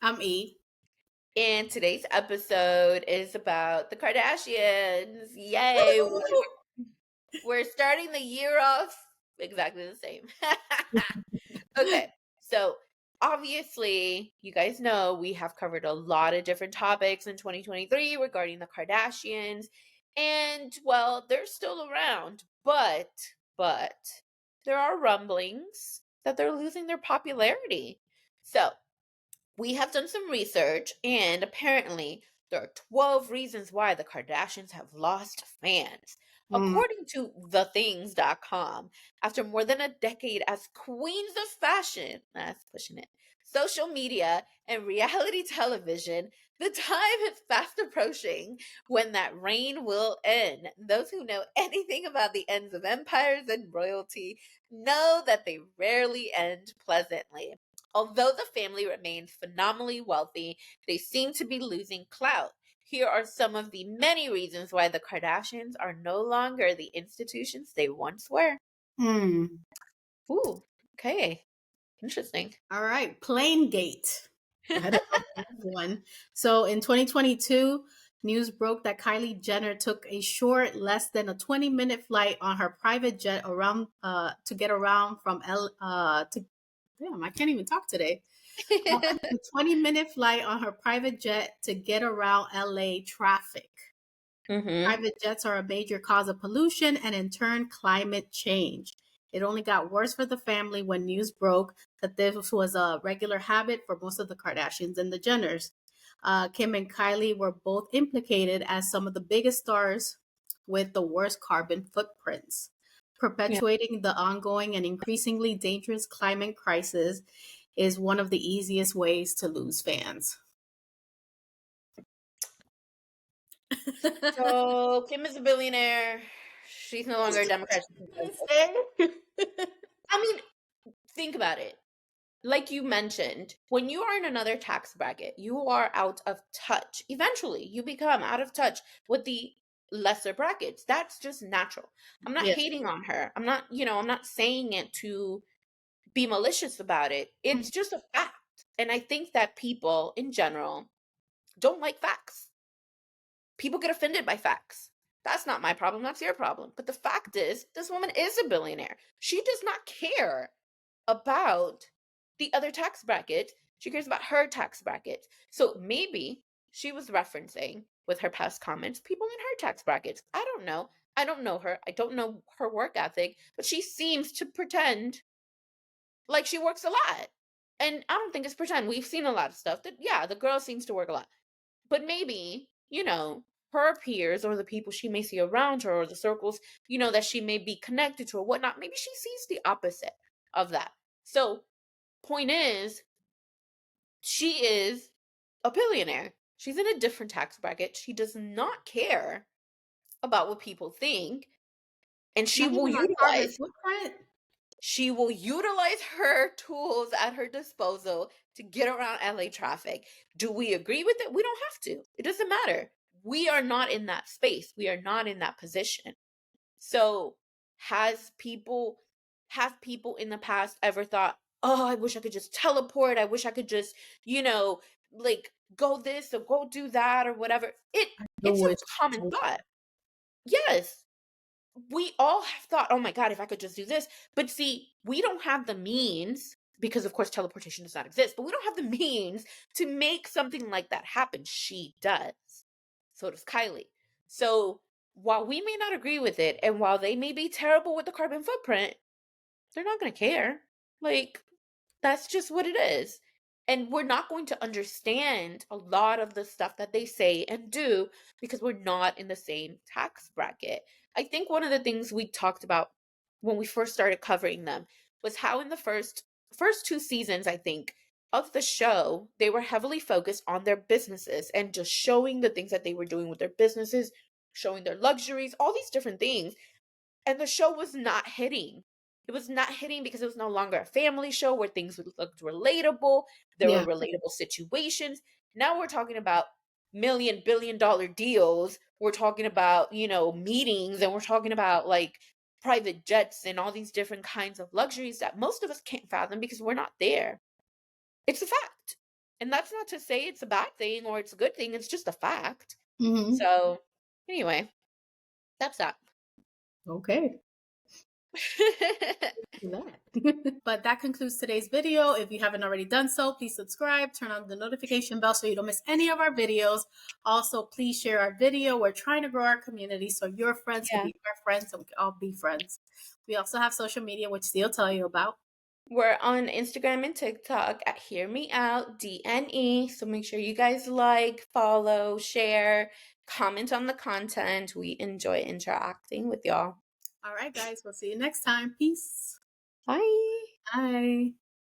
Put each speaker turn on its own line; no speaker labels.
I'm E.
And today's episode is about the Kardashians. Yay! We're starting the year off exactly the same. Okay, so obviously, you guys know we have covered a lot of different topics in 2023 regarding the Kardashians. And well, they're still around, but there are rumblings that they're losing their popularity. So, we have done some research, and apparently, there are 12 reasons why the Kardashians have lost fans.
Mm.
According to thethings.com, after more than a decade as queens of fashion, that's pushing it, social media, and reality television, the time is fast approaching when that reign will end. Those who know anything about the ends of empires and royalty know that they rarely end pleasantly. Although the family remains phenomenally wealthy, they seem to be losing clout. Here are some of the many reasons why the Kardashians are no longer the institutions they once were.
Hmm.
Ooh, okay. Interesting.
All right. Planegate. I had one. So in 2022, news broke that Kylie Jenner took a short, less than a 20-minute flight on her private jet around to get around from damn, I can't even talk today. A 20-minute flight on her private jet to get around LA traffic. Private jets are a major cause of pollution and, in turn, climate change. It only got worse for the family when news broke that this was a regular habit for most of the Kardashians and the Jenners. Kim and Kylie were both implicated as some of the biggest stars with the worst carbon footprints.
Yeah.
Perpetuating the ongoing and increasingly dangerous climate crisis is one of the easiest ways to lose fans.
So Kim is a billionaire. She's no longer a Democrat. I mean, think about it. Like you mentioned, when you are in another tax bracket, you are out of touch. Eventually, you become out of touch with the lesser brackets. That's just natural. I'm not
Yes.
hating on her. I'm not saying it to be malicious about it. It's just a fact. And I think that people in general don't like facts. People get offended by facts. That's not my problem. That's your problem. But the fact is, this woman is a billionaire. She does not care about the other tax bracket. She cares about her tax bracket. So maybe she was referencing with her past comments people in her tax brackets. I don't know. I don't know her. I don't know her work ethic, but she seems to pretend like she works a lot. And I don't think it's pretend. We've seen a lot of stuff that, yeah, the girl seems to work a lot. But maybe, her peers or the people she may see around her or the circles, that she may be connected to or whatnot, maybe she sees the opposite of that. So, point is, she is a billionaire. She's in a different tax bracket. She does not care about what people think. And
Not even our carbon footprint.
she will utilize her tools at her disposal to get around LA traffic. Do we agree with it? We don't have to. It doesn't matter. We are not in that space. We are not in that position. So, have people in the past ever thought, "Oh, I wish I could just teleport. I wish I could just, like go this or go do that or whatever." It's a common thought. Yes, we all have thought, "Oh my God, if I could just do this." But see, we don't have the means because, of course, teleportation does not exist, but we don't have the means to make something like that happen. She does. So does Kylie. So while we may not agree with it, and while they may be terrible with the carbon footprint, they're not going to care. Like, that's just what it is. And we're not going to understand a lot of the stuff that they say and do because we're not in the same tax bracket. I think one of the things we talked about when we first started covering them was how in the first two seasons, I think, of the show, they were heavily focused on their businesses and just showing the things that they were doing with their businesses, showing their luxuries, all these different things. And the show was not hitting. It was not hitting because it was no longer a family show where things looked relatable. There were
Yeah.
relatable situations. Now we're talking about billion-dollar deals. We're talking about, meetings, and we're talking about like private jets and all these different kinds of luxuries that most of us can't fathom because we're not there. It's a fact. And that's not to say it's a bad thing or it's a good thing, it's just a fact.
Mhm.
So, anyway, that's that.
Okay. Do that. But that concludes today's video. If you haven't already done so, please subscribe, turn on the notification bell so you don't miss any of our videos. Also, please share our video. We're trying to grow our community so your friends can
Yeah.
be our friends and we can all be friends. We also have social media, which Steve'll tell you about.
We're on Instagram and TikTok at Hear Me Out DNE. So make sure you guys like, follow, share, comment on the content. We enjoy interacting with y'all.
All right, guys. We'll see you next time. Peace.
Bye.
Bye.